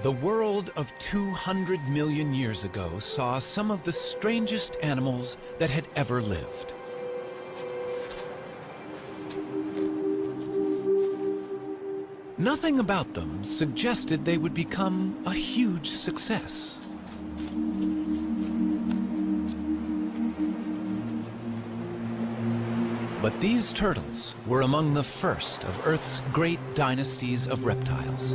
The world of 200 million years ago saw some of the strangest animals that had ever lived. Nothing about them suggested they would become a huge success. But these turtles were among the first of Earth's great dynasties of reptiles.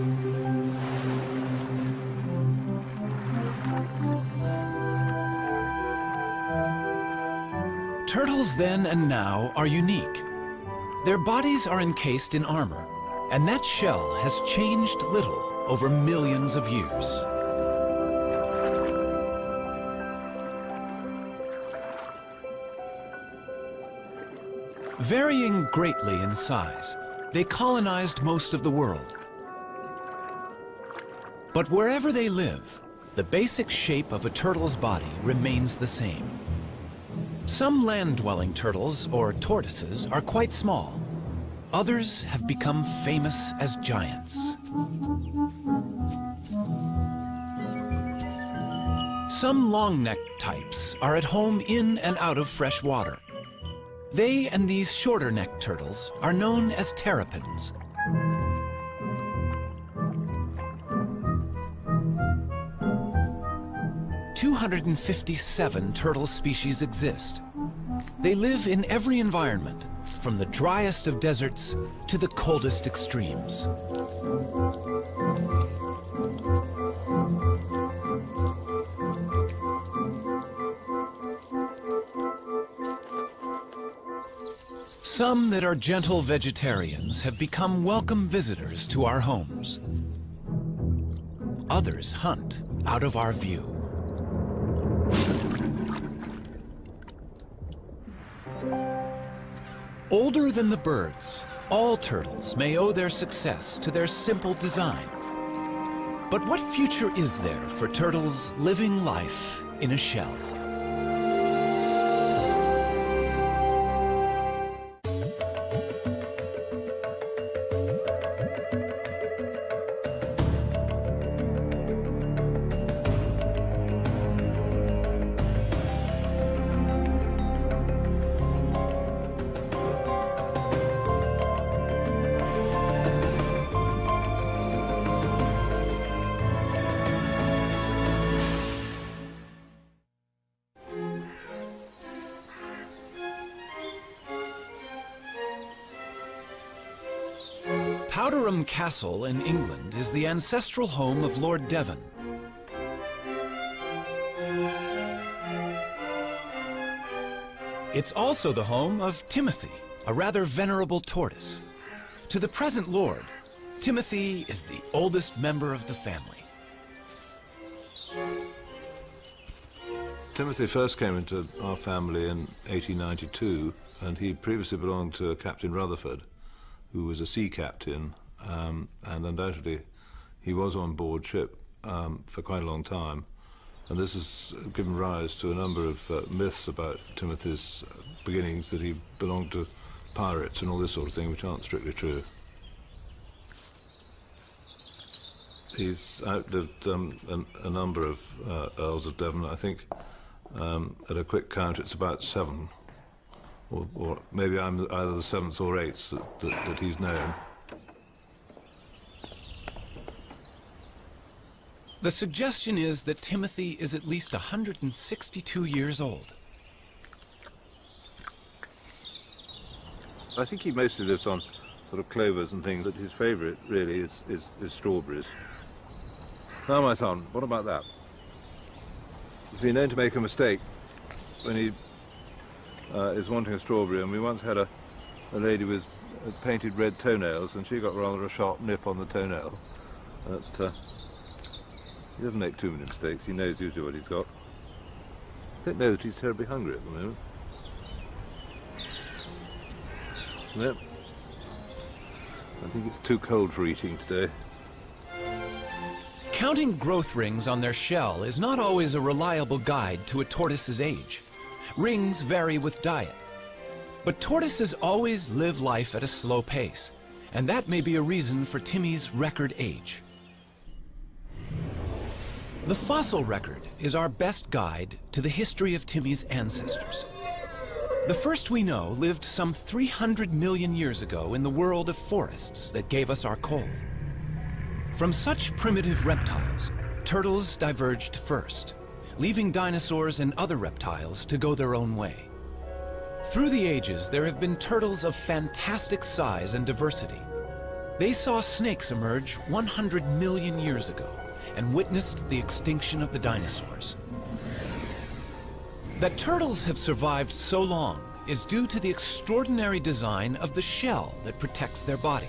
Turtles then and now are unique. Their bodies are encased in armor, and that shell has changed little over millions of years. Varying greatly in size, they colonized most of the world. But wherever they live, the basic shape of a turtle's body remains the same. Some land-dwelling turtles, or tortoises, are quite small. Others have become famous as giants. Some long-necked types are at home in and out of fresh water. They and these shorter-necked turtles are known as terrapins. "257 turtle species exist. They live in every environment, from the driest of deserts to the coldest extremes. Some that are gentle vegetarians have become welcome visitors to our homes. Others hunt out of our view. Older than the birds, all turtles may owe their success to their simple design. But what future is there for turtles living life in a shell? Powderham Castle in England is the ancestral home of Lord Devon. It's also the home of Timothy, a rather venerable tortoise. To the present lord, Timothy is the oldest member of the family. Timothy first came into our family in 1892, and he previously belonged to Captain Rutherford, who was a sea captain, and undoubtedly he was on board ship for quite a long time. And this has given rise to a number of myths about Timothy's beginnings, that he belonged to pirates and all this sort of thing, which aren't strictly true. He's outlived a number of Earls of Devon. I think at a quick count it's about 7. Or maybe I'm either the 7th or 8th that he's known. The suggestion is that Timothy is at least 162 years old. I think he mostly lives on sort of clovers and things, but his favourite really is strawberries. Now, my son, what about that? He's been known to make a mistake when he is wanting a strawberry, and we once had a lady with painted red toenails, and she got rather a sharp nip on the toenail. But he doesn't make too many mistakes. He knows usually what he's got. I don't know that he's terribly hungry at the moment. No. I think it's too cold for eating today. Counting growth rings on their shell is not always a reliable guide to a tortoise's age. Rings vary with diet. But tortoises always live life at a slow pace, and that may be a reason for Timmy's record age. The fossil record is our best guide to the history of Timmy's ancestors. The first we know lived some 300 million years ago in the world of forests that gave us our coal. From such primitive reptiles, turtles diverged first, leaving dinosaurs and other reptiles to go their own way. Through the ages, there have been turtles of fantastic size and diversity. They saw snakes emerge 100 million years ago and witnessed the extinction of the dinosaurs. That turtles have survived so long is due to the extraordinary design of the shell that protects their body.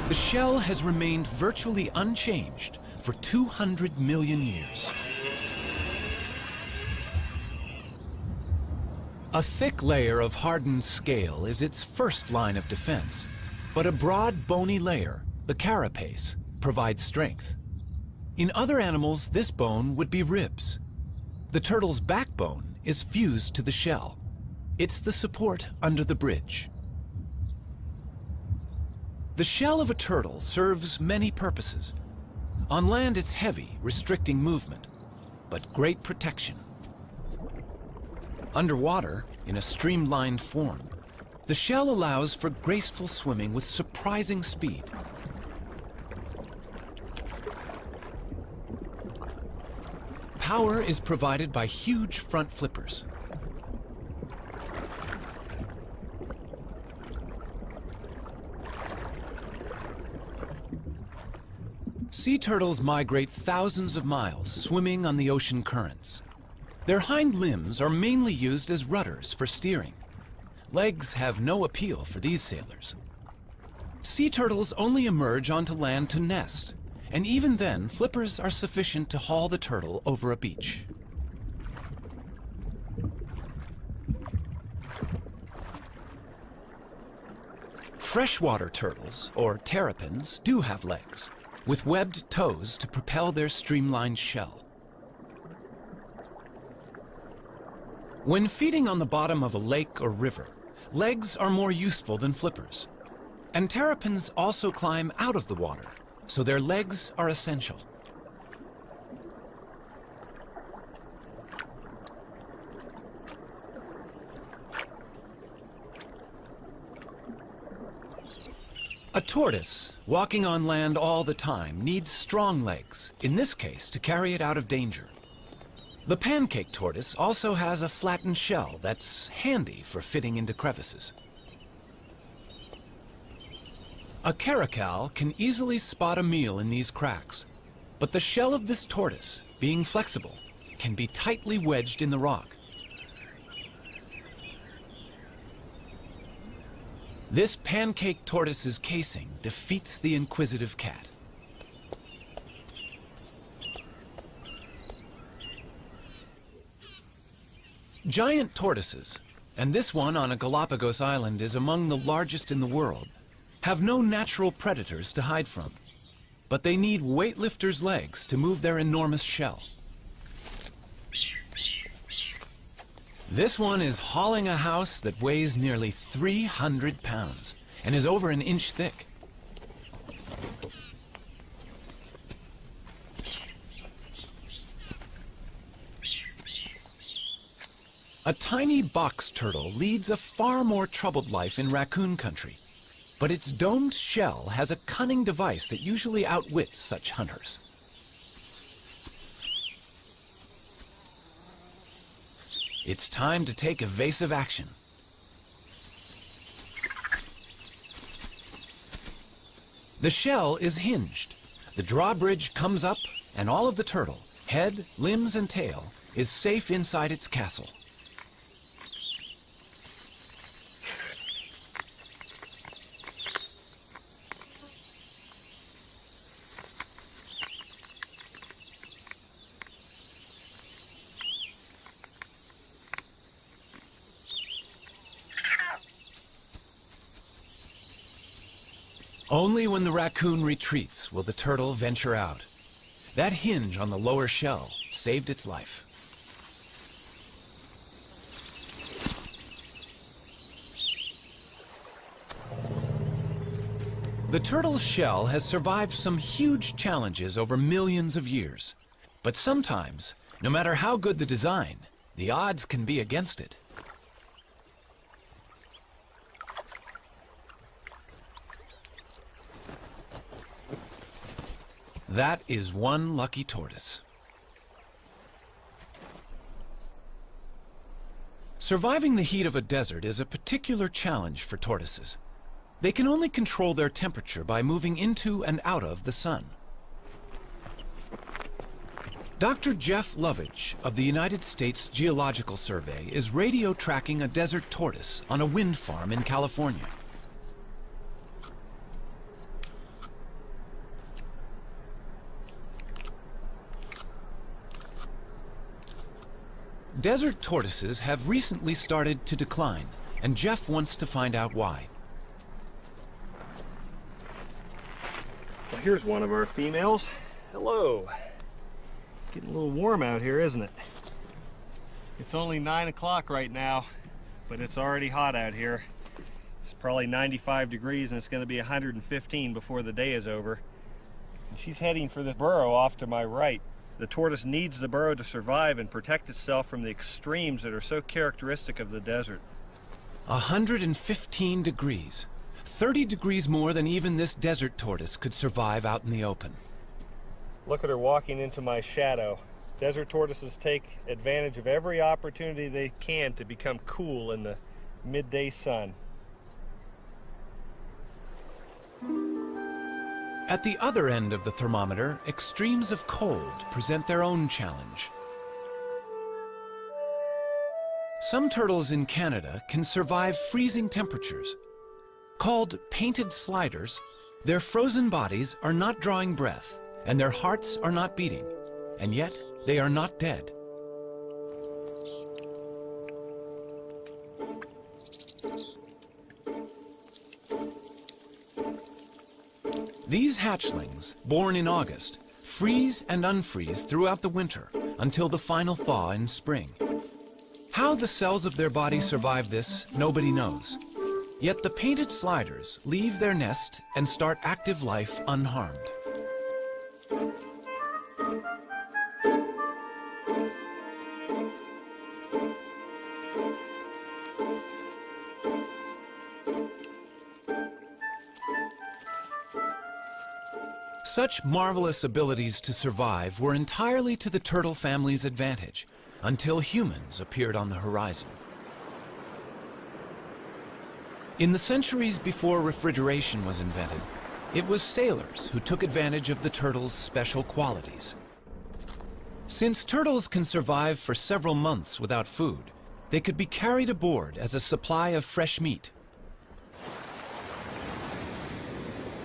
The shell has remained virtually unchanged for 200 million years. A thick layer of hardened scale is its first line of defense, but a broad bony layer, the carapace, provides strength. In other animals, this bone would be ribs. The turtle's backbone is fused to the shell. It's the support under the bridge. The shell of a turtle serves many purposes. On land, it's heavy, restricting movement, but great protection. Underwater, in a streamlined form, the shell allows for graceful swimming with surprising speed. Power is provided by huge front flippers. Sea turtles migrate thousands of miles, swimming on the ocean currents. Their hind limbs are mainly used as rudders for steering. Legs have no appeal for these sailors. Sea turtles only emerge onto land to nest, and even then, flippers are sufficient to haul the turtle over a beach. Freshwater turtles, or terrapins, do have legs, with webbed toes to propel their streamlined shell. When feeding on the bottom of a lake or river, legs are more useful than flippers. And terrapins also climb out of the water, so their legs are essential. A tortoise, walking on land all the time, needs strong legs, in this case to carry it out of danger. The pancake tortoise also has a flattened shell that's handy for fitting into crevices. A caracal can easily spot a meal in these cracks, but the shell of this tortoise, being flexible, can be tightly wedged in the rock. This pancake tortoise's casing defeats the inquisitive cat. Giant tortoises, and this one on a Galapagos island is among the largest in the world, have no natural predators to hide from, but they need weightlifters' legs to move their enormous shell. This one is hauling a house that weighs nearly 300 pounds and is over an inch thick. A tiny box turtle leads a far more troubled life in raccoon country, but its domed shell has a cunning device that usually outwits such hunters. It's time to take evasive action. The shell is hinged. The drawbridge comes up, and all of the turtle, head, limbs, and tail, is safe inside its castle. Only when the raccoon retreats will the turtle venture out. That hinge on the lower shell saved its life. The turtle's shell has survived some huge challenges over millions of years. But sometimes, no matter how good the design, the odds can be against it. That is one lucky tortoise. Surviving the heat of a desert is a particular challenge for tortoises. They can only control their temperature by moving into and out of the sun. Dr. Jeff Lovage of the United States Geological Survey is radio tracking a desert tortoise on a wind farm in California. Desert tortoises have recently started to decline, and Jeff wants to find out why. Well, here's one of our females. Hello. Getting a little warm out here, isn't it? It's only 9 o'clock right now, but it's already hot out here. It's probably 95 degrees and it's going to be 115 before the day is over. And she's heading for the burrow off to my right. The tortoise needs the burrow to survive and protect itself from the extremes that are so characteristic of the desert. 115 degrees. 30 degrees more than even this desert tortoise could survive out in the open. Look at her walking into my shadow. Desert tortoises take advantage of every opportunity they can to become cool in the midday sun. At the other end of the thermometer, extremes of cold present their own challenge. Some turtles in Canada can survive freezing temperatures. Called painted sliders, their frozen bodies are not drawing breath, and their hearts are not beating, and yet they are not dead. These hatchlings, born in August, freeze and unfreeze throughout the winter until the final thaw in spring. How the cells of their body survive this, nobody knows. Yet the painted sliders leave their nest and start active life unharmed. Such marvelous abilities to survive were entirely to the turtle family's advantage, until humans appeared on the horizon. In the centuries before refrigeration was invented, it was sailors who took advantage of the turtle's special qualities. Since turtles can survive for several months without food, they could be carried aboard as a supply of fresh meat.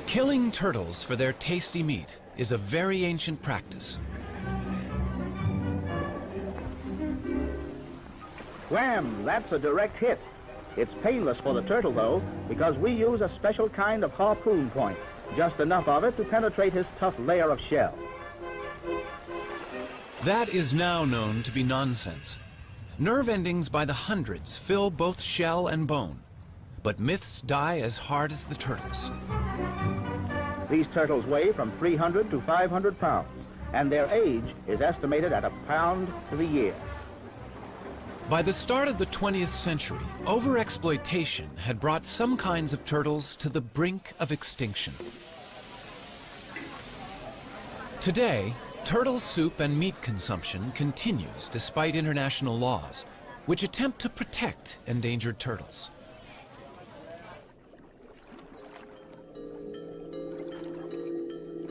Killing turtles for their tasty meat is a very ancient practice. Wham! That's a direct hit. It's painless for the turtle, though, because we use a special kind of harpoon point, just enough of it to penetrate his tough layer of shell. That is now known to be nonsense. Nerve endings by the hundreds fill both shell and bone, but myths die as hard as the turtles. These turtles weigh from 300 to 500 pounds, and their age is estimated at 1 pound to the year. By the start of the 20th century, overexploitation had brought some kinds of turtles to the brink of extinction. Today, turtle soup and meat consumption continues despite international laws, which attempt to protect endangered turtles.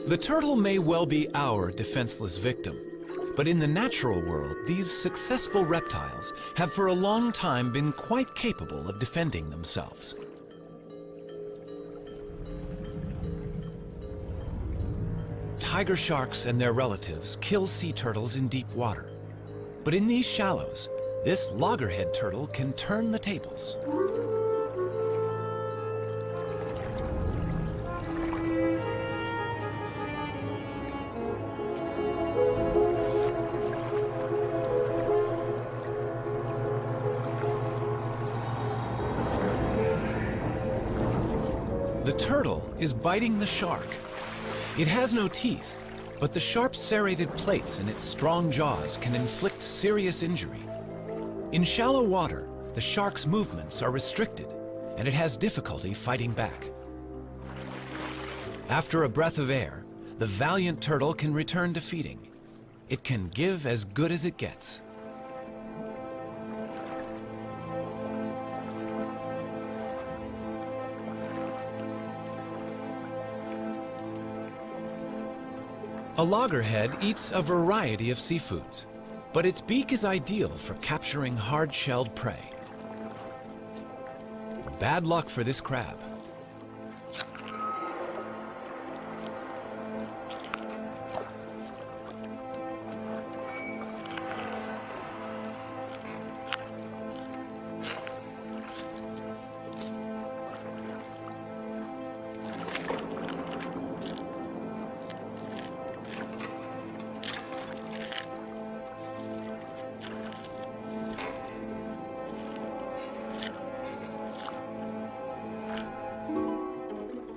The turtle may well be our defenseless victim, but in the natural world, these successful reptiles have for a long time been quite capable of defending themselves. Tiger sharks and their relatives kill sea turtles in deep water. But in these shallows, this loggerhead turtle can turn the tables. The turtle is biting the shark. It has no teeth, but the sharp serrated plates in its strong jaws can inflict serious injury. In shallow water, the shark's movements are restricted, and it has difficulty fighting back. After a breath of air, the valiant turtle can return to feeding. It can give as good as it gets. A loggerhead eats a variety of seafoods, but its beak is ideal for capturing hard-shelled prey. Bad luck for this crab.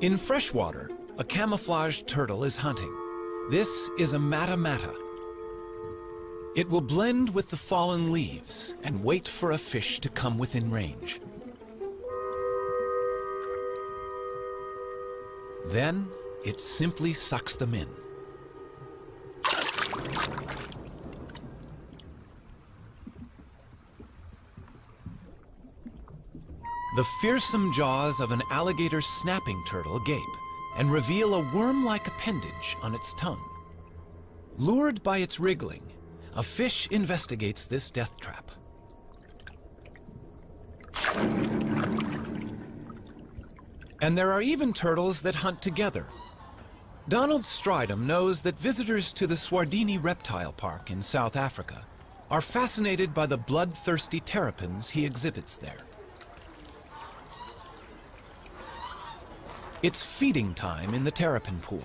In freshwater, a camouflaged turtle is hunting. This is a mata-mata. It will blend with the fallen leaves and wait for a fish to come within range. Then, it simply sucks them in. The fearsome jaws of an alligator snapping turtle gape and reveal a worm-like appendage on its tongue. Lured by its wriggling, a fish investigates this death trap. And there are even turtles that hunt together. Donald Stridham knows that visitors to the Swardini Reptile Park in South Africa are fascinated by the bloodthirsty terrapins he exhibits there. It's feeding time in the terrapin pool.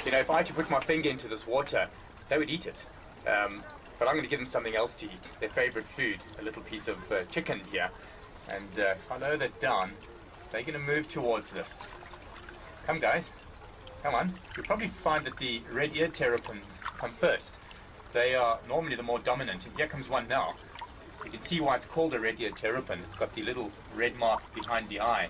You know, if I had to put my finger into this water, they would eat it. But I'm going to give them something else to eat, their favorite food, a little piece of chicken here. And if I lower that down, they're going to move towards this. Come, guys. Come on. You'll probably find that the red-eared terrapins come first. They are normally the more dominant, and here comes one now. You can see why it's called a red-eared terrapin. It's got the little red mark behind the eye.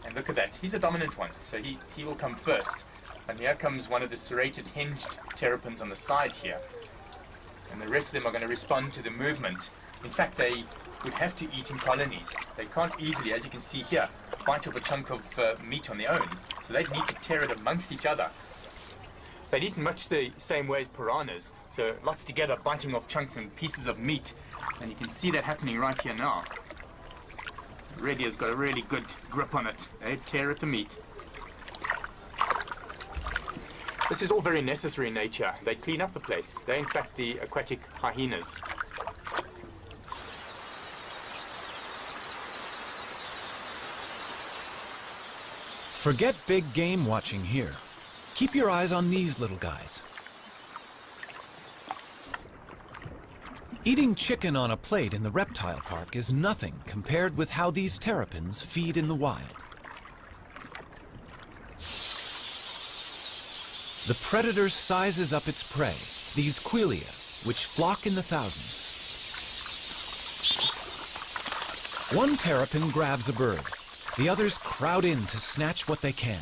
And look at that. He's a dominant one, so he will come first. And here comes one of the serrated hinged terrapins on the side here. And the rest of them are going to respond to the movement. In fact, they would have to eat in colonies. They can't easily, as you can see here, bite off a chunk of meat on their own. So they'd need to tear it amongst each other. They'd eat in much the same way as piranhas. So lots together, biting off chunks and pieces of meat. And you can see that happening right here now. Red ear's got a really good grip on it. They tear at the meat. This is all very necessary in nature. They clean up the place. They're in fact the aquatic hyenas. Forget big game watching here. Keep your eyes on these little guys. Eating chicken on a plate in the reptile park is nothing compared with how these terrapins feed in the wild. The predator sizes up its prey, these quelea, which flock in the thousands. One terrapin grabs a bird. The others crowd in to snatch what they can.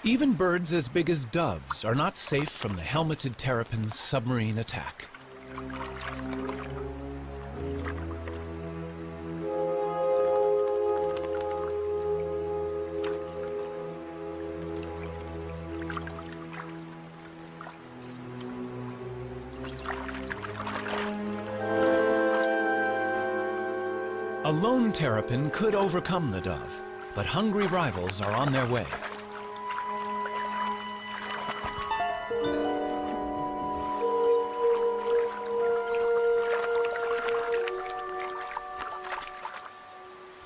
Even birds as big as doves are not safe from the helmeted terrapin's submarine attack. A lone terrapin could overcome the dove, but hungry rivals are on their way.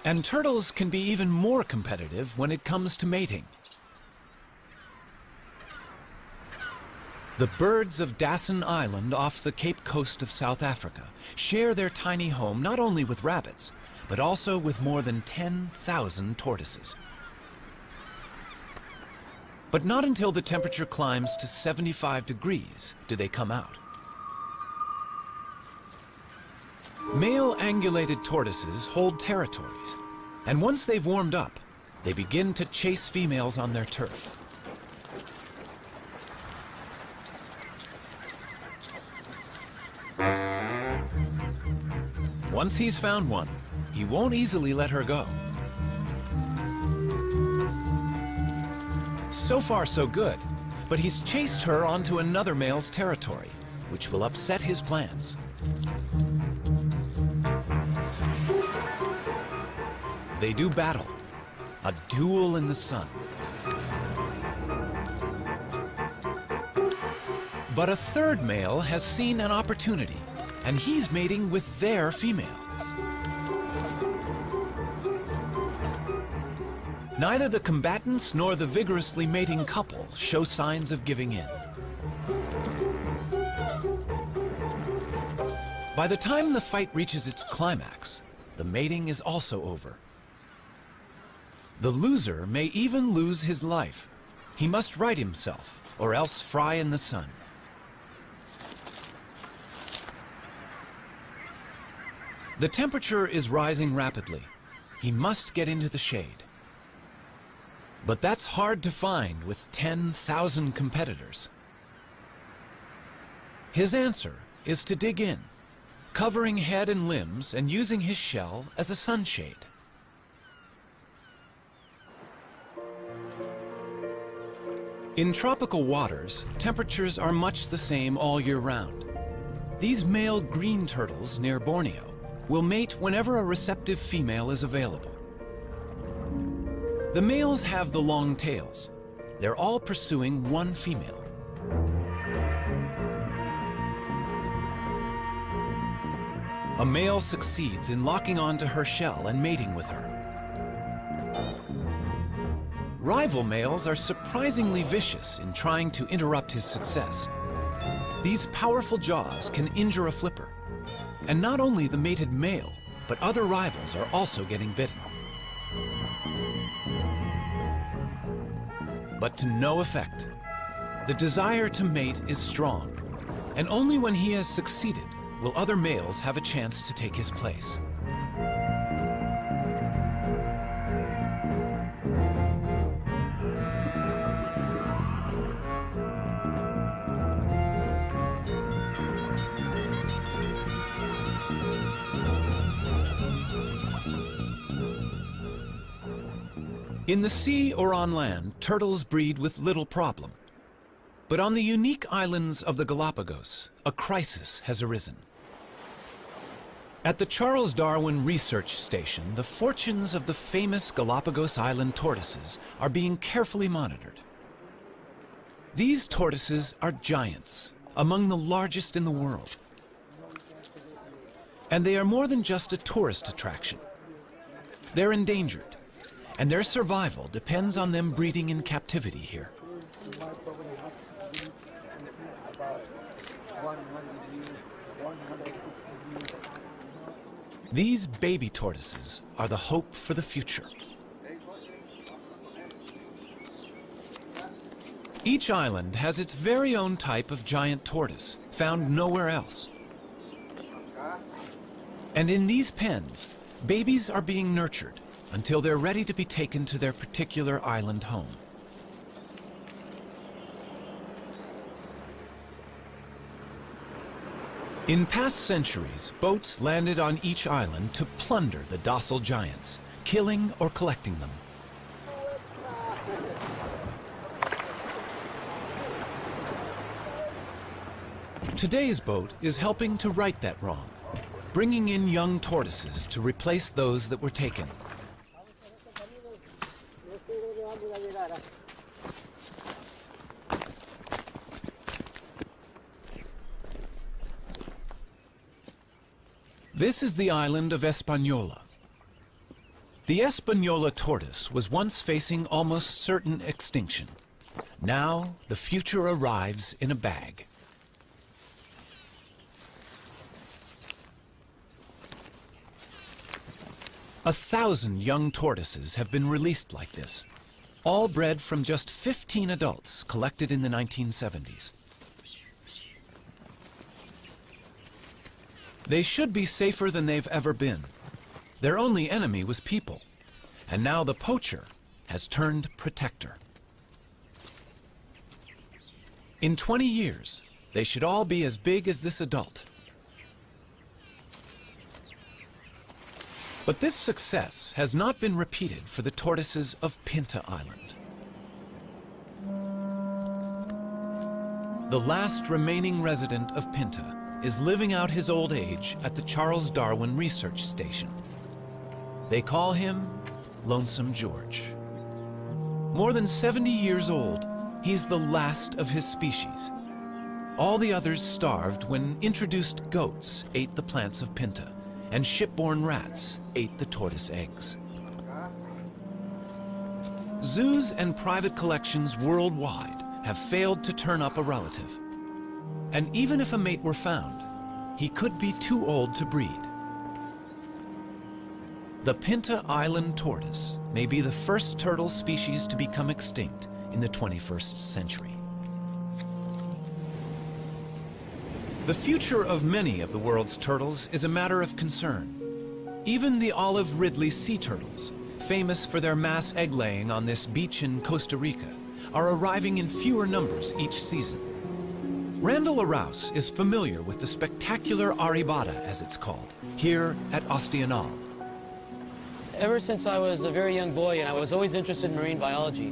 And turtles can be even more competitive when it comes to mating. The birds of Dasson Island off the Cape Coast of South Africa share their tiny home not only with rabbits, but also with more than 10,000 tortoises. But not until the temperature climbs to 75 degrees do they come out. Male angulated tortoises hold territories, and once they've warmed up, they begin to chase females on their turf. Once he's found one, he won't easily let her go. So far, so good, but he's chased her onto another male's territory, which will upset his plans. They do battle, a duel in the sun. But a third male has seen an opportunity, and he's mating with their female. Neither the combatants nor the vigorously mating couple show signs of giving in. By the time the fight reaches its climax, the mating is also over. The loser may even lose his life. He must right himself, or else fry in the sun. The temperature is rising rapidly. He must get into the shade. But that's hard to find with 10,000 competitors. His answer is to dig in, covering head and limbs and using his shell as a sunshade. In tropical waters, temperatures are much the same all year round. These male green turtles near Borneo will mate whenever a receptive female is available. The males have the long tails. They're all pursuing one female. A male succeeds in locking onto her shell and mating with her. Rival males are surprisingly vicious in trying to interrupt his success. These powerful jaws can injure a flipper. And not only the mated male, but other rivals are also getting bitten. But to no effect. The desire to mate is strong, and only when he has succeeded will other males have a chance to take his place. In the sea or on land, turtles breed with little problem. But on the unique islands of the Galapagos, a crisis has arisen. At the Charles Darwin Research Station, the fortunes of the famous Galapagos Island tortoises are being carefully monitored. These tortoises are giants, among the largest in the world. And they are more than just a tourist attraction. They're endangered, and their survival depends on them breeding in captivity here. These baby tortoises are the hope for the future. Each island has its very own type of giant tortoise, found nowhere else. And in these pens, babies are being nurtured until they're ready to be taken to their particular island home. In past centuries, boats landed on each island to plunder the docile giants, killing or collecting them. Today's boat is helping to right that wrong, bringing in young tortoises to replace those that were taken. This is the island of Hispaniola. The Hispaniola tortoise was once facing almost certain extinction. Now, the future arrives in a bag. A 1,000 young tortoises have been released like this, all bred from just 15 adults collected in the 1970s. They should be safer than they've ever been. Their only enemy was people, and now the poacher has turned protector. In 20 years, they should all be as big as this adult. But this success has not been repeated for the tortoises of Pinta Island. The last remaining resident of Pinta is living out his old age at the Charles Darwin Research Station. They call him Lonesome George. More than 70 years old, he's the last of his species. All the others starved when introduced goats ate the plants of Pinta, and shipborne rats ate the tortoise eggs. Zoos and private collections worldwide have failed to turn up a relative. And even if a mate were found, he could be too old to breed. The Pinta Island tortoise may be the first turtle species to become extinct in the 21st century. The future of many of the world's turtles is a matter of concern. Even the olive Ridley sea turtles, famous for their mass egg-laying on this beach in Costa Rica, are arriving in fewer numbers each season. Randall Arouse is familiar with the spectacular aribata, as it's called, here at Ostianal. Ever since I was a very young boy, and I was always interested in marine biology.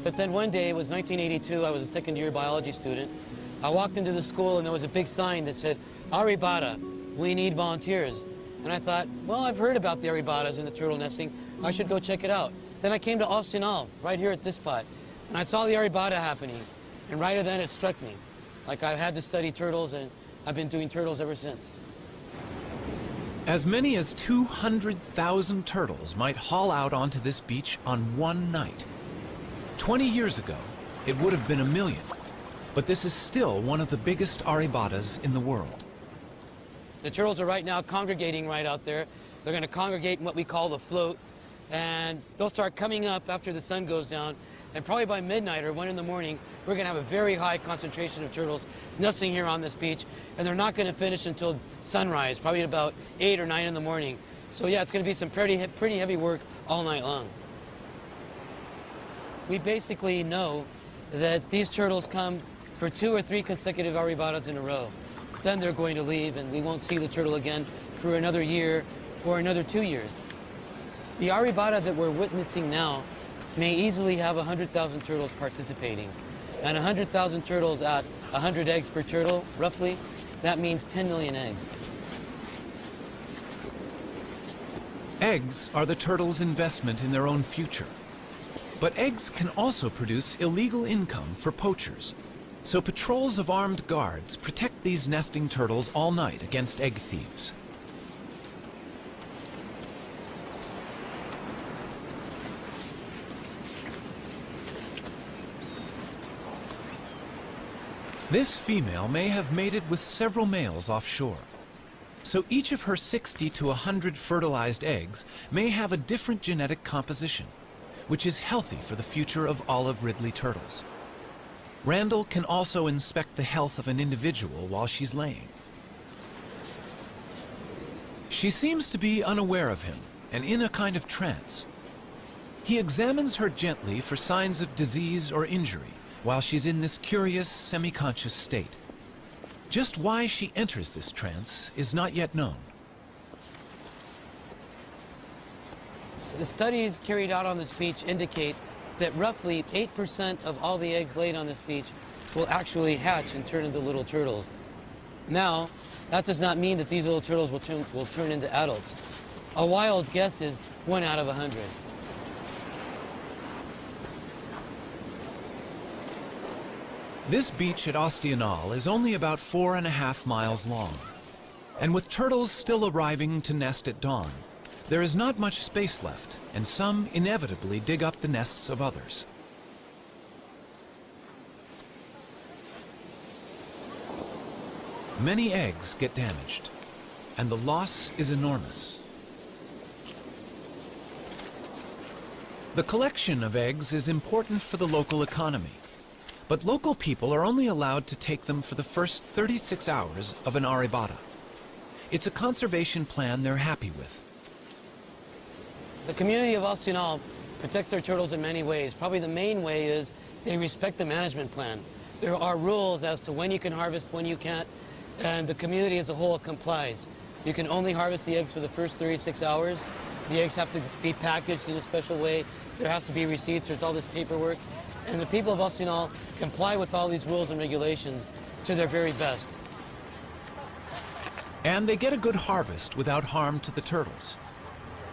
But then one day, it was 1982, I was a second-year biology student. I walked into the school and there was a big sign that said, Aribata, we need volunteers. And I thought, well, I've heard about the Aribatas and the turtle nesting. I should go check it out. Then I came to Ostianal, right here at this spot, and I saw the Aribata happening. And right then it struck me. Like I had to study turtles, and I've been doing turtles ever since. As many as 200,000 turtles might haul out onto this beach on one night. 20 years ago, it would have been 1 million. But this is still one of the biggest aribatas in the world. The turtles are right now congregating right out there. They're going to congregate in what we call the float, and they'll start coming up after the sun goes down, and probably by midnight or 1 in the morning, we're going to have a very high concentration of turtles nesting here on this beach, and they're not going to finish until sunrise, probably at about 8 or 9 in the morning. So yeah, it's going to be some pretty heavy work all night long. We basically know that these turtles come for 2 or 3 consecutive aribatas in a row. Then they're going to leave, and we won't see the turtle again for another year or another 2 years. The aribata that we're witnessing now may easily have 100,000 turtles participating. And 100,000 turtles at 100 eggs per turtle, roughly, that means 10 million eggs. Eggs are the turtles' investment in their own future. But eggs can also produce illegal income for poachers. So patrols of armed guards protect these nesting turtles all night against egg thieves. This female may have mated with several males offshore. So each of her 60 to 100 fertilized eggs may have a different genetic composition, which is healthy for the future of olive Ridley turtles. Randall can also inspect the health of an individual while she's laying. She seems to be unaware of him and in a kind of trance. He examines her gently for signs of disease or injury while she's in this curious, semi-conscious state. Just why she enters this trance is not yet known. The studies carried out on this beach indicate that roughly 8% of all the eggs laid on this beach will actually hatch and turn into little turtles. Now, that does not mean that these little turtles will turn into adults. A wild guess is 1 out of 100. This beach at Ostianal is only about 4.5 miles long. And with turtles still arriving to nest at dawn, there is not much space left, and some inevitably dig up the nests of others. Many eggs get damaged, and the loss is enormous. The collection of eggs is important for the local economy, but local people are only allowed to take them for the first 36 hours of an arribada. It's a conservation plan they're happy with. The community of Austinal protects their turtles in many ways. Probably the main way is they respect the management plan. There are rules as to when you can harvest, when you can't, and the community as a whole complies. You can only harvest the eggs for the first 36 hours. The eggs have to be packaged in a special way. There has to be receipts, there's all this paperwork. And the people of Austinal comply with all these rules and regulations to their very best. And they get a good harvest without harm to the turtles.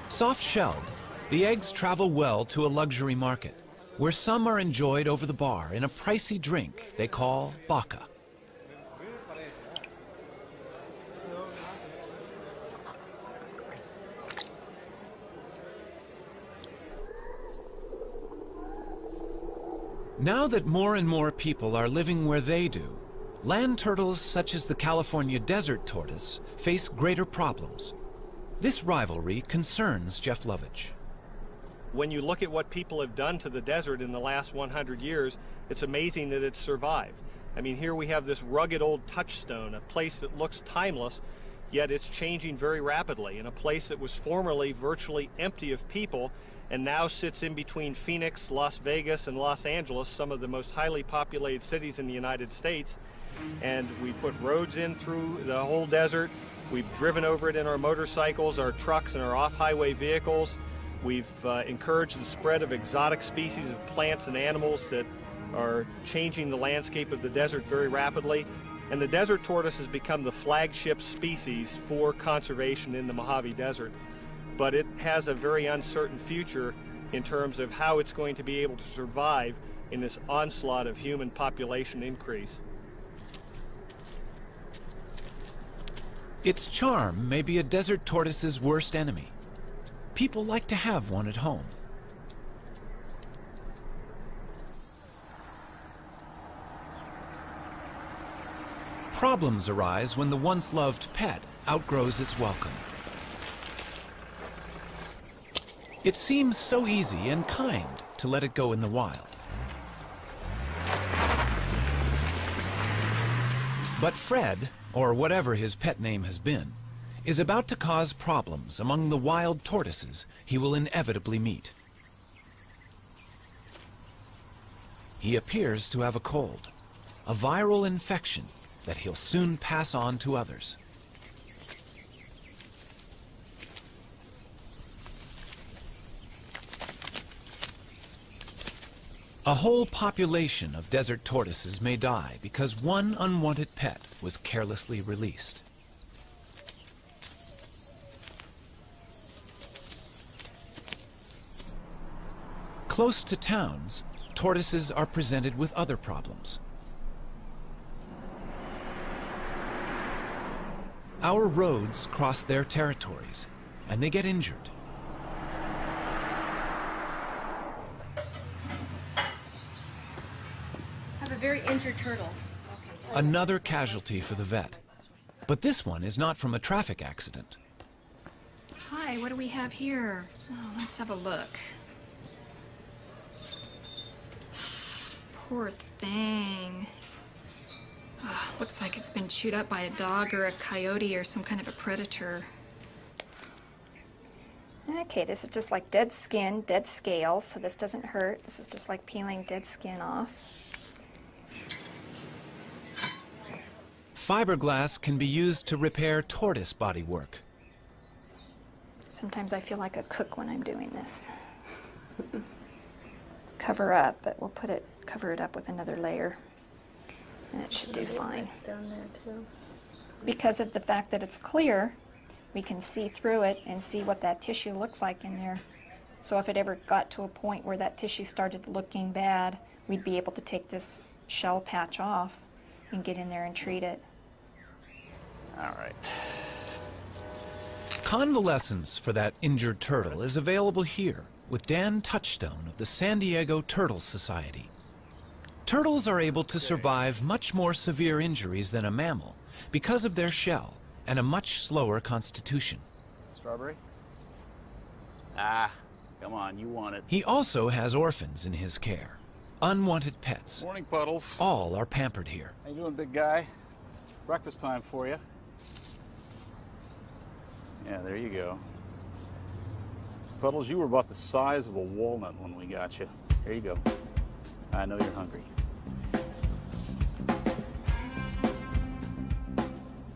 Soft-shelled, the eggs travel well to a luxury market, where some are enjoyed over the bar in a pricey drink they call baka. Now that more and more people are living where they do, land turtles such as the California desert tortoise face greater problems. This rivalry concerns Jeff Lovich. When you look at what people have done to the desert in the last 100 years, it's amazing that it's survived. I mean, here we have this rugged old touchstone, a place that looks timeless, yet it's changing very rapidly, in a place that was formerly virtually empty of people and now sits in between Phoenix, Las Vegas, and Los Angeles, some of the most highly populated cities in the United States. And we put roads in through the whole desert. We've driven over it in our motorcycles, our trucks, and our off-highway vehicles. We've encouraged the spread of exotic species of plants and animals that are changing the landscape of the desert very rapidly. And the desert tortoise has become the flagship species for conservation in the Mojave Desert. But it has a very uncertain future in terms of how it's going to be able to survive in this onslaught of human population increase. Its charm may be a desert tortoise's worst enemy. People like to have one at home. Problems arise when the once-loved pet outgrows its welcome. It seems so easy and kind to let it go in the wild. But Fred, or whatever his pet name has been, is about to cause problems among the wild tortoises he will inevitably meet. He appears to have a cold, a viral infection that he'll soon pass on to others. A whole population of desert tortoises may die because one unwanted pet was carelessly released. Close to towns, tortoises are presented with other problems. Our roads cross their territories, and they get injured. Very injured turtle. Another casualty for the vet. But this one is not from a traffic accident. Hi, what do we have here? Oh, let's have a look. Poor thing. Oh, looks like it's been chewed up by a dog or a coyote or some kind of a predator. Okay, this is just like dead skin, dead scales, so this doesn't hurt. This is just like peeling dead skin off. Fiberglass can be used to repair tortoise bodywork. Sometimes I feel like a cook when I'm doing this. Cover up, but we'll cover it up with another layer, and it should do fine. Down there too. Because of the fact that it's clear, we can see through it and see what that tissue looks like in there. So if it ever got to a point where that tissue started looking bad, we'd be able to take this shell patch off and get in there and treat it. All right. Convalescence for that injured turtle is available here with Dan Touchstone of the San Diego Turtle Society. Turtles are able to survive much more severe injuries than a mammal because of their shell and a much slower constitution. Strawberry? Ah, come on, you want it. He also has orphans in his care, unwanted pets. Morning, Puddles. All are pampered here. How you doing, big guy? Breakfast time for you. Yeah, there you go. Puddles, you were about the size of a walnut when we got you. There you go. I know you're hungry.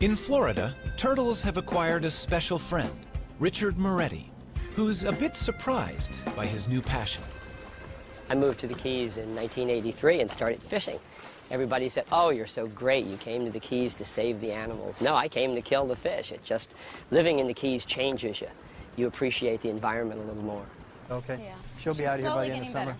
In Florida, turtles have acquired a special friend, Richard Moretti, who's a bit surprised by his new passion. I moved to the Keys in 1983 and started fishing. Everybody said, oh, you're so great, you came to the Keys to save the animals. No, I came to kill the fish. It just, living in the Keys changes you. You appreciate the environment a little more. Okay. Yeah. She'll be out here by the end of summer.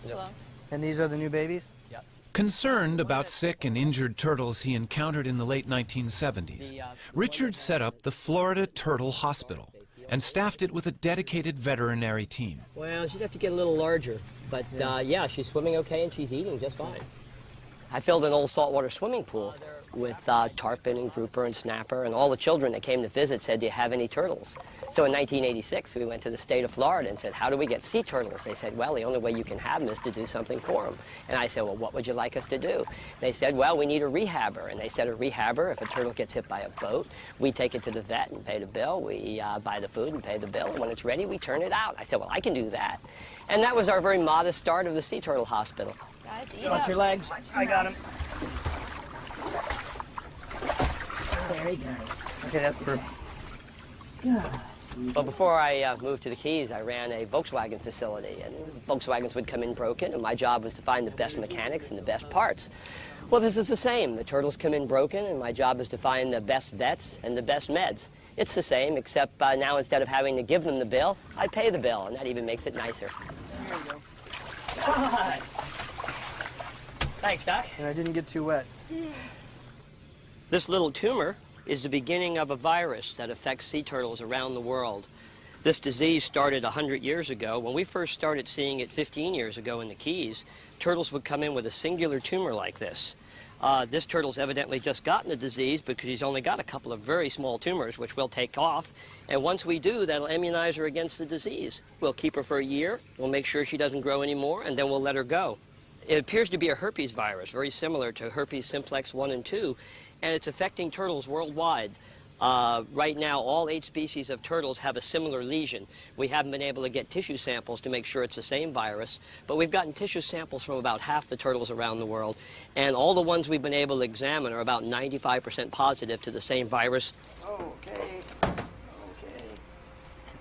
And these are the new babies? Yep. Concerned about sick and injured turtles he encountered in the late 1970s, Richard set up the Florida Turtle Hospital and staffed it with a dedicated veterinary team. Well, she'd have to get a little larger, but yeah, she's swimming okay and she's eating just fine. I filled an old saltwater swimming pool with tarpon and grouper and snapper, and all the children that came to visit said, do you have any turtles? So in 1986, we went to the state of Florida and said, how do we get sea turtles? They said, well, the only way you can have them is to do something for them. And I said, well, what would you like us to do? They said, well, we need a rehabber. And they said, a rehabber, if a turtle gets hit by a boat, we take it to the vet and pay the bill. We buy the food and pay the bill. And when it's ready, we turn it out. I said, well, I can do that. And that was our very modest start of the Sea Turtle Hospital. Guys, eat Watch up. your legs. I got him. There he goes. Okay, that's perfect. Well, before I moved to the Keys, I ran a Volkswagen facility, and Volkswagens would come in broken, and my job was to find the best mechanics and the best parts. Well, this is the same. The turtles come in broken, and my job is to find the best vets and the best meds. It's the same, except now instead of having to give them the bill, I pay the bill, and that even makes it nicer. There you go. God. Thanks, Doc. And I didn't get too wet. This little tumor is the beginning of a virus that affects sea turtles around the world. This disease started 100 years ago. When we first started seeing it 15 years ago in the Keys, turtles would come in with a singular tumor like this. This turtle's evidently just gotten the disease because he's only got a couple of very small tumors, which we'll take off. And once we do, that'll immunize her against the disease. We'll keep her for a year, we'll make sure she doesn't grow anymore, and then we'll let her go. It appears to be a herpes virus, very similar to herpes simplex 1 and 2, and it's affecting turtles worldwide. Right now, all 8 species of turtles have a similar lesion. We haven't been able to get tissue samples to make sure it's the same virus, but we've gotten tissue samples from about half the turtles around the world, and all the ones we've been able to examine are about 95% positive to the same virus. Okay.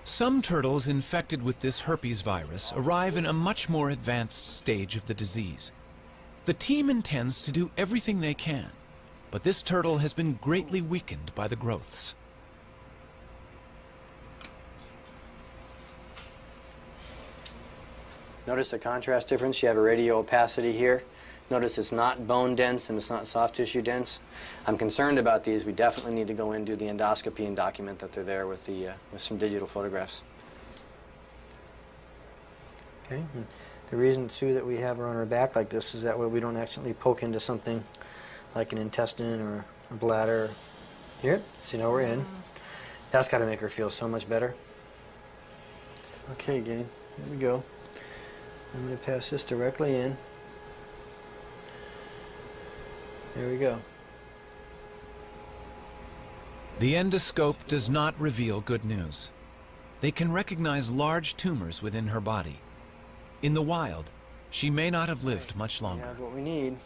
Some turtles infected with this herpes virus arrive in a much more advanced stage of the disease. The team intends to do everything they can, but this turtle has been greatly weakened by the growths. Notice the contrast difference. You have a radio opacity here. Notice it's not bone dense and it's not soft tissue dense. I'm concerned about these. We definitely need to go in and do the endoscopy and document that they're there with some digital photographs. Okay. And the reason, Sue, that we have her on her back like this is that way we don't accidentally poke into something like an intestine or a bladder. Here, so you know we're in. That's got to make her feel so much better. Okay, gang, here we go. I'm going to pass this directly in. There we go. The endoscope does not reveal good news. They can recognize large tumors within her body. In the wild, she may not have lived much We longer. have what we need.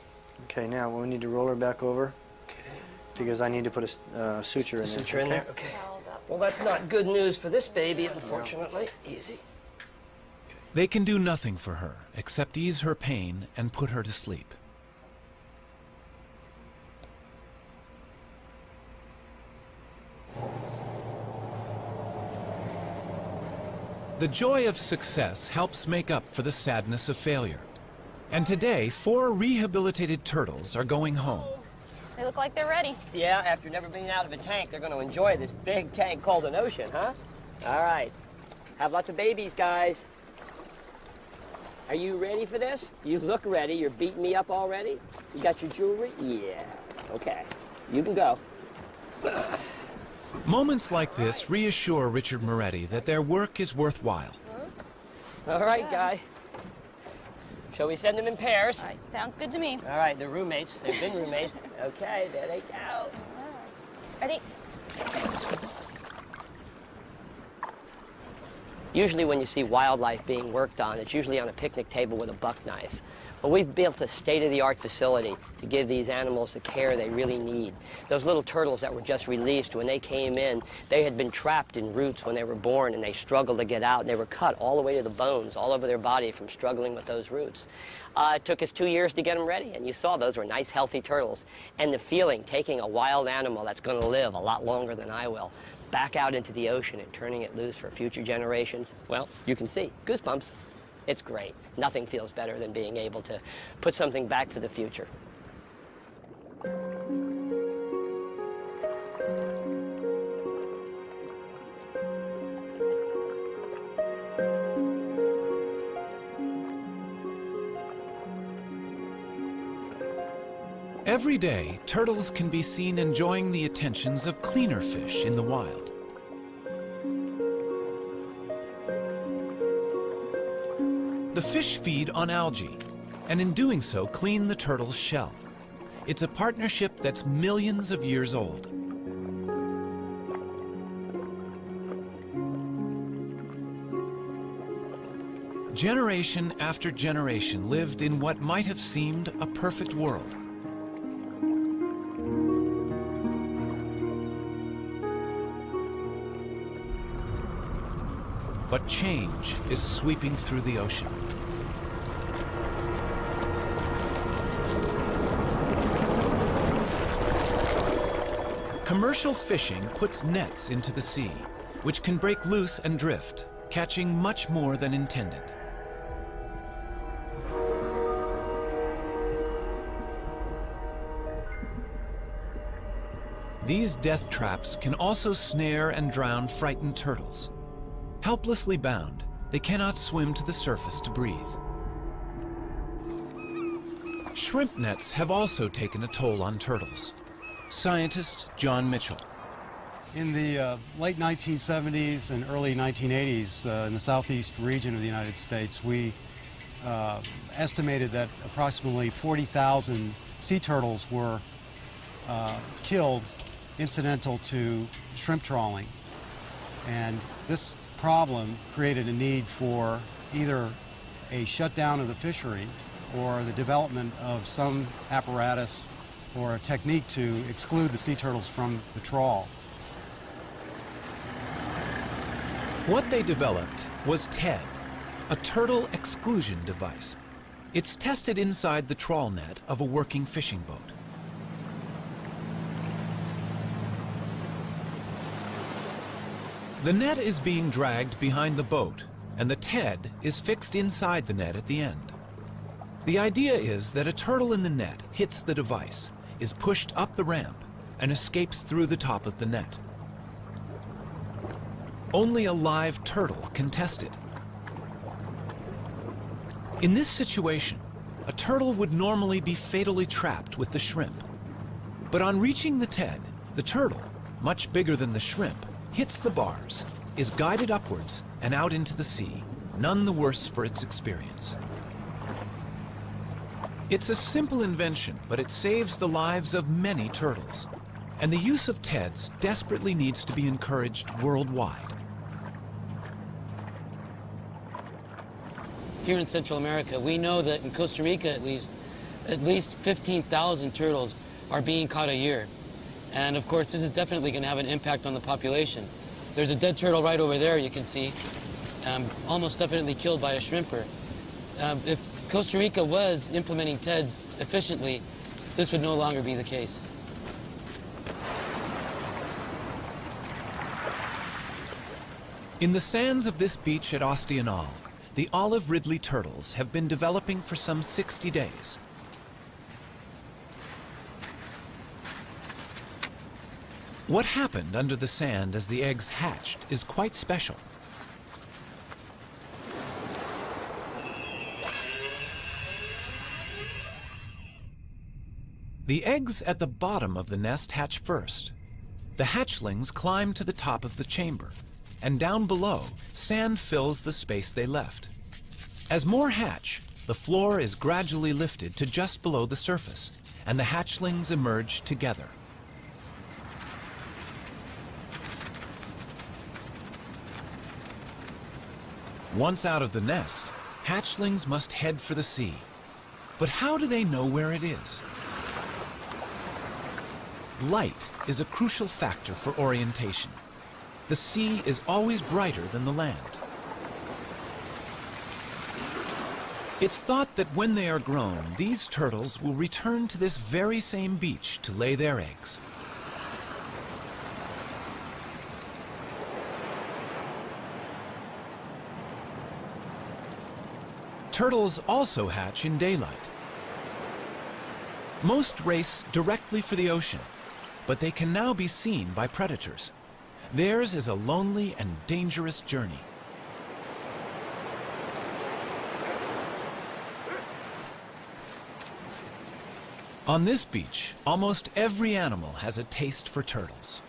Okay, now we need to roll her back over. Okay. Because I need to put a suture in there. Suture in there? Okay. Well, that's not good news for this baby, unfortunately. Easy. They can do nothing for her except ease her pain and put her to sleep. The joy of success helps make up for the sadness of failure. And today, 4 rehabilitated turtles are going home. They look like they're ready. Yeah, after never being out of a tank, they're going to enjoy this big tank called an ocean, huh? All right. Have lots of babies, guys. Are you ready for this? You look ready. You're beating me up already? You got your jewelry? Yes. Okay. You can go. Moments like this reassure Richard Moretti that their work is worthwhile. All right, Guy. Shall we send them in pairs? All right, sounds good to me. All right, they're roommates. They've been roommates. Okay, there they go. Ready? Usually when you see wildlife being worked on, it's usually on a picnic table with a buck knife. Well, we've built a state-of-the-art facility to give these animals the care they really need. Those little turtles that were just released, when they came in, they had been trapped in roots when they were born, and they struggled to get out, and they were cut all the way to the bones, all over their body from struggling with those roots. It took us 2 years to get them ready, and you saw those were nice, healthy turtles. And the feeling, taking a wild animal that's going to live a lot longer than I will, back out into the ocean and turning it loose for future generations, well, you can see, goosebumps. It's great. Nothing feels better than being able to put something back for the future. Every day, turtles can be seen enjoying the attentions of cleaner fish in the wild. The fish feed on algae, and in doing so, clean the turtle's shell. It's a partnership that's millions of years old. Generation after generation lived in what might have seemed a perfect world. But change is sweeping through the ocean. Commercial fishing puts nets into the sea, which can break loose and drift, catching much more than intended. These death traps can also snare and drown frightened turtles. Helplessly bound, they cannot swim to the surface to breathe. Shrimp nets have also taken a toll on turtles. Scientist John Mitchell. In the late 1970s and early 1980s in the southeast region of the United States, we estimated that approximately 40,000 sea turtles were killed incidental to shrimp trawling. And this problem created a need for either a shutdown of the fishery or the development of some apparatus or a technique to exclude the sea turtles from the trawl. What they developed was TED, a turtle exclusion device. It's tested inside the trawl net of a working fishing boat. The net is being dragged behind the boat, and the TED is fixed inside the net at the end. The idea is that a turtle in the net hits the device, is pushed up the ramp, and escapes through the top of the net. Only a live turtle can test it. In this situation, a turtle would normally be fatally trapped with the shrimp. But on reaching the TED, the turtle, much bigger than the shrimp, hits the bars, is guided upwards and out into the sea, none the worse for its experience. It's a simple invention, but it saves the lives of many turtles. And the use of TEDs desperately needs to be encouraged worldwide. Here in Central America, we know that in Costa Rica at least 15,000 turtles are being caught a year. And of course, this is definitely going to have an impact on the population. There's a dead turtle right over there, you can see, almost definitely killed by a shrimper. If Costa Rica was implementing TEDs efficiently, this would no longer be the case. In the sands of this beach at Ostional, the olive ridley turtles have been developing for some 60 days. What happened under the sand as the eggs hatched is quite special. The eggs at the bottom of the nest hatch first. The hatchlings climb to the top of the chamber, and down below, sand fills the space they left. As more hatch, the floor is gradually lifted to just below the surface, and the hatchlings emerge together. Once out of the nest, hatchlings must head for the sea. But how do they know where it is? Light is a crucial factor for orientation. The sea is always brighter than the land. It's thought that when they are grown, these turtles will return to this very same beach to lay their eggs. Turtles also hatch in daylight. Most race directly for the ocean, but they can now be seen by predators. Theirs is a lonely and dangerous journey. On this beach, almost every animal has a taste for turtles.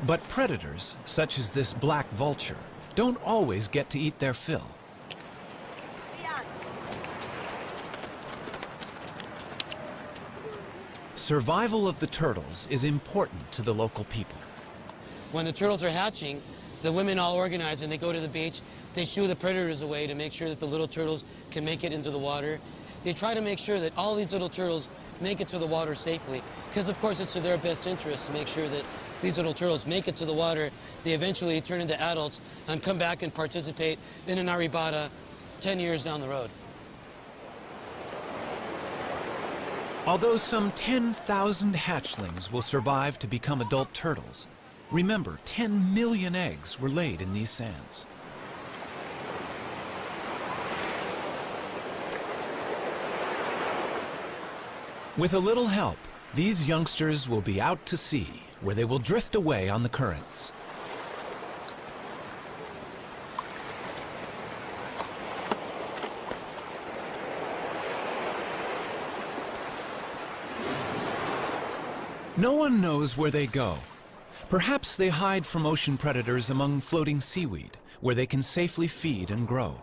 But predators, such as this black vulture, don't always get to eat their fill. Survival of the turtles is important to the local people. When the turtles are hatching, the women all organize and they go to the beach. They shoo the predators away to make sure that the little turtles can make it into the water. They try to make sure that all these little turtles make it to the water safely, because of course it's to their best interest to make sure that these little turtles make it to the water. They eventually turn into adults and come back and participate in an arribada 10 years down the road. Although some 10,000 hatchlings will survive to become adult turtles, remember 10 million eggs were laid in these sands. With a little help, these youngsters will be out to sea, where they will drift away on the currents. No one knows where they go. Perhaps they hide from ocean predators among floating seaweed, where they can safely feed and grow.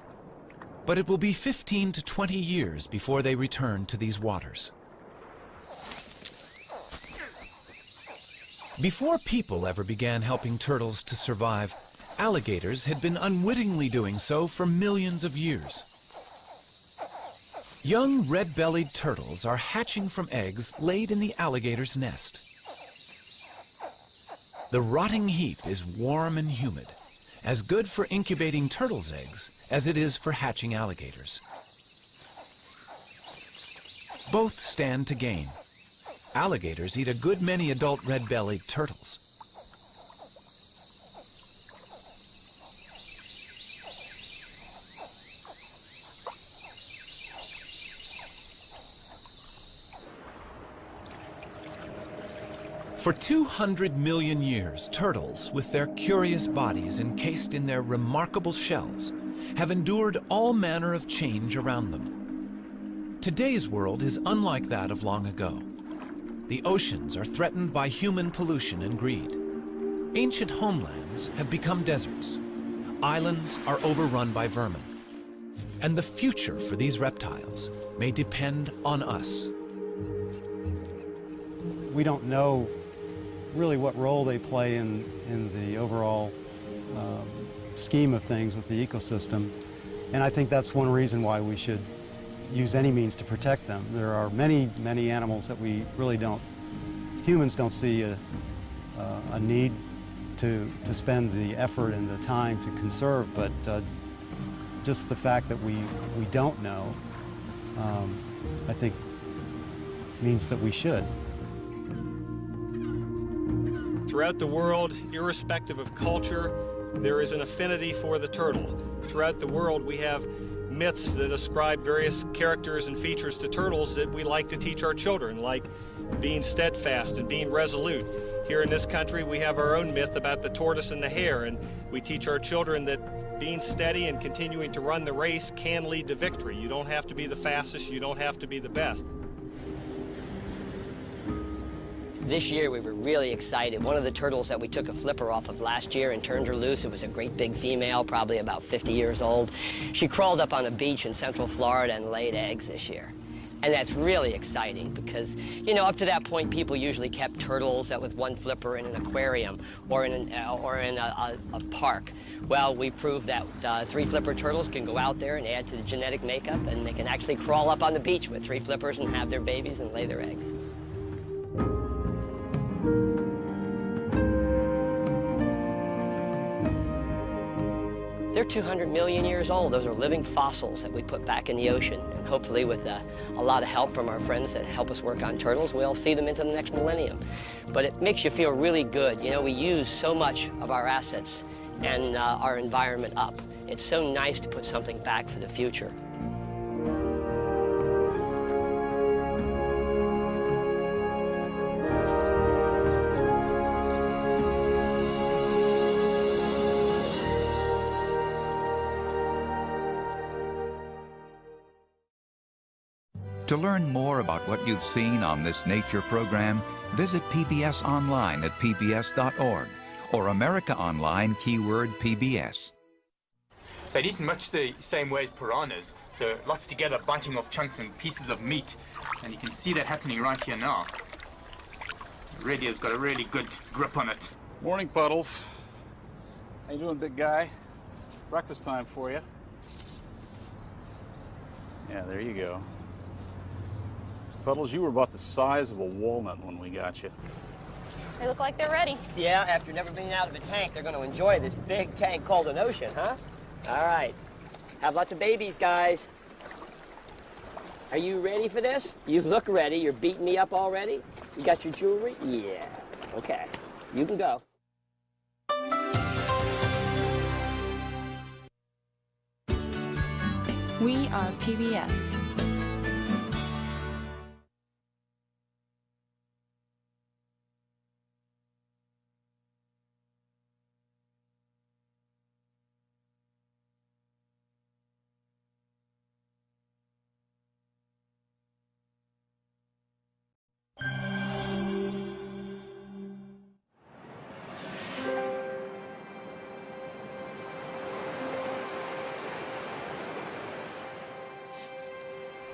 But it will be 15 to 20 years before they return to these waters. Before people ever began helping turtles to survive, alligators had been unwittingly doing so for millions of years. Young red-bellied turtles are hatching from eggs laid in the alligator's nest. The rotting heap is warm and humid, as good for incubating turtles' eggs as it is for hatching alligators. Both stand to gain. Alligators eat a good many adult red-bellied turtles. For 200 million years, turtles, with their curious bodies encased in their remarkable shells, have endured all manner of change around them. Today's world is unlike that of long ago. The oceans are threatened by human pollution and greed. Ancient homelands have become deserts. Islands are overrun by vermin. And the future for these reptiles may depend on us. We don't know really what role they play in the overall scheme of things with the ecosystem. And I think that's one reason why we should use any means to protect them. There are many, many animals that we really don't, humans don't see a need to spend the effort and the time to conserve, but just the fact that we don't know, I think means that we should. Throughout the world, irrespective of culture, there is an affinity for the turtle. Throughout the world, we have myths that ascribe various characters and features to turtles that we like to teach our children, like being steadfast and being resolute. Here in this country, we have our own myth about the tortoise and the hare, and we teach our children that being steady and continuing to run the race can lead to victory. You don't have to be the fastest, you don't have to be the best. This year we were really excited. One of the turtles that we took a flipper off of last year and turned her loose, it was a great big female, probably about 50 years old. She crawled up on a beach in Central Florida and laid eggs this year. And that's really exciting because, you know, up to that point, people usually kept turtles with one flipper in an aquarium or in a park. Well, we proved that 3 flipper turtles can go out there and add to the genetic makeup, and they can actually crawl up on the beach with 3 flippers and have their babies and lay their eggs. They're 200 million years old. Those are living fossils that we put back in the ocean. And hopefully with a lot of help from our friends that help us work on turtles, we'll see them into the next millennium. But it makes you feel really good. You know, we use so much of our assets and our environment up. It's so nice to put something back for the future. To learn more about what you've seen on this nature program, visit PBS online at pbs.org or America Online keyword PBS. They'd eaten much the same way as piranhas, so lots together, biting off chunks and pieces of meat. And you can see that happening right here now. The radio's got a really good grip on it. Morning, Puddles. How you doing, big guy? Breakfast time for you. Yeah, there you go. Puddles, you were about the size of a walnut when we got you. They look like they're ready. Yeah, after never being out of a tank, they're going to enjoy this big tank called an ocean, huh? All right. Have lots of babies, guys. Are you ready for this? You look ready. You're beating me up already? You got your jewelry? Yes. Okay. You can go. We are PBS.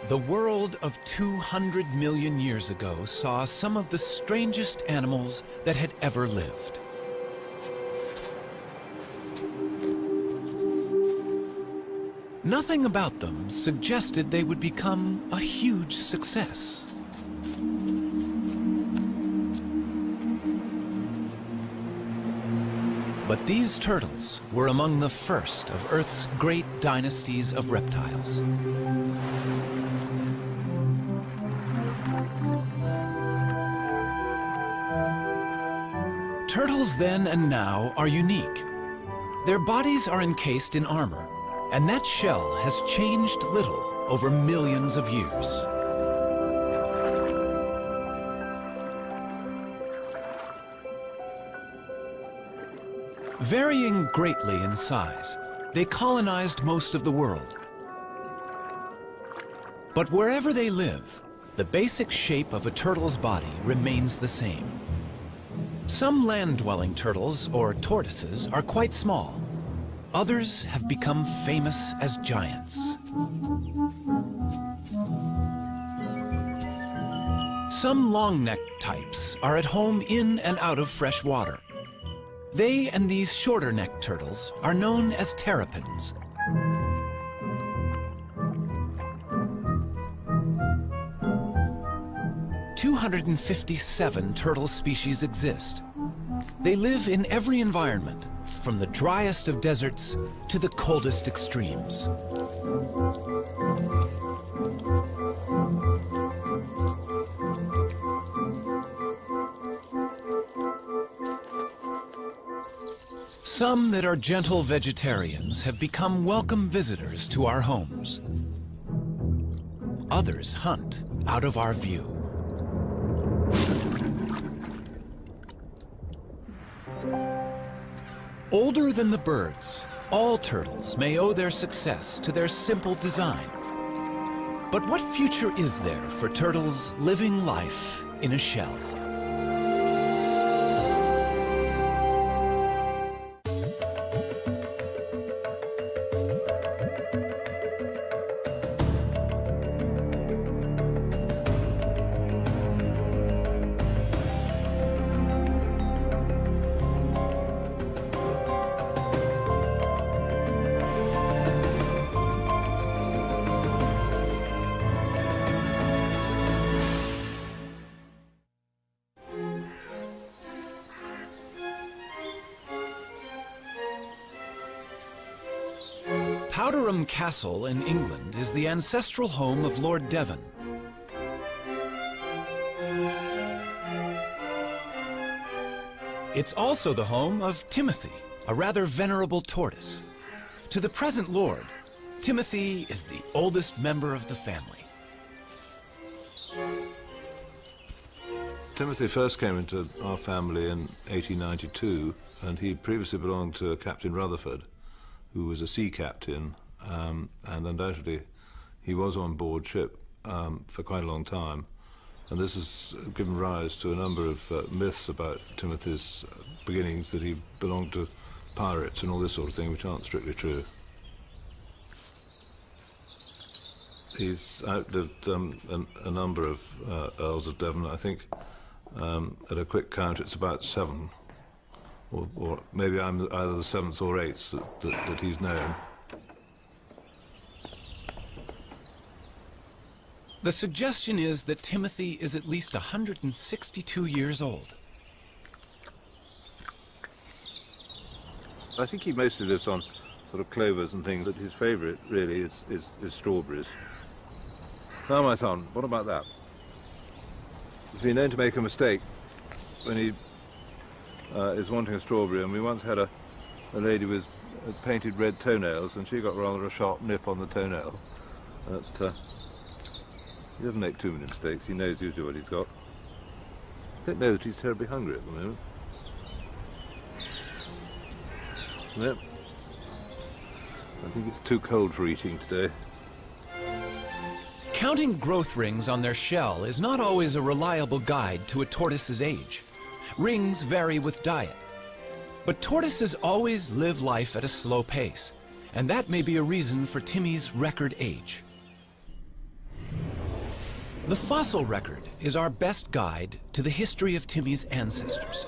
The world of 200 million years ago saw some of the strangest animals that had ever lived. Nothing about them suggested they would become a huge success. But these turtles were among the first of Earth's great dynasties of reptiles. Turtles then and now are unique. Their bodies are encased in armor, and that shell has changed little over millions of years. Varying greatly in size, they colonized most of the world. But wherever they live, the basic shape of a turtle's body remains the same. Some land-dwelling turtles, or tortoises, are quite small. Others have become famous as giants. Some long-necked types are at home in and out of fresh water. They and these shorter-necked turtles are known as terrapins. "257 turtle species exist. They live in every environment, from the driest of deserts to the coldest extremes. Some that are gentle vegetarians have become welcome visitors to our homes. Others hunt out of our view. Older than the birds, all turtles may owe their success to their simple design. But what future is there for turtles living life in a shell? Powderham Castle in England is the ancestral home of Lord Devon. It's also the home of Timothy, a rather venerable tortoise. To the present lord, Timothy is the oldest member of the family. Timothy first came into our family in 1892, and he previously belonged to Captain Rutherford, who was a sea captain, and undoubtedly he was on board ship for quite a long time. And this has given rise to a number of myths about Timothy's beginnings, that he belonged to pirates and all this sort of thing, which aren't strictly true. He's outlived a number of Earls of Devon. I think at a quick count it's about 7. Or maybe I'm either the 7th or 8th that he's known. The suggestion is that Timothy is at least 162 years old. I think he mostly lives on sort of clovers and things, but his favourite really is strawberries. Now, my son, what about that? He's been known to make a mistake when he is wanting a strawberry, and we once had a lady with painted red toenails, and she got rather a sharp nip on the toenail. But he doesn't make too many mistakes. He knows usually what he's got. I don't know that he's terribly hungry at the moment. No. I think it's too cold for eating today. Counting growth rings on their shell is not always a reliable guide to a tortoise's age. Rings vary with diet. But tortoises always live life at a slow pace, and that may be a reason for Timmy's record age. The fossil record is our best guide to the history of Timmy's ancestors.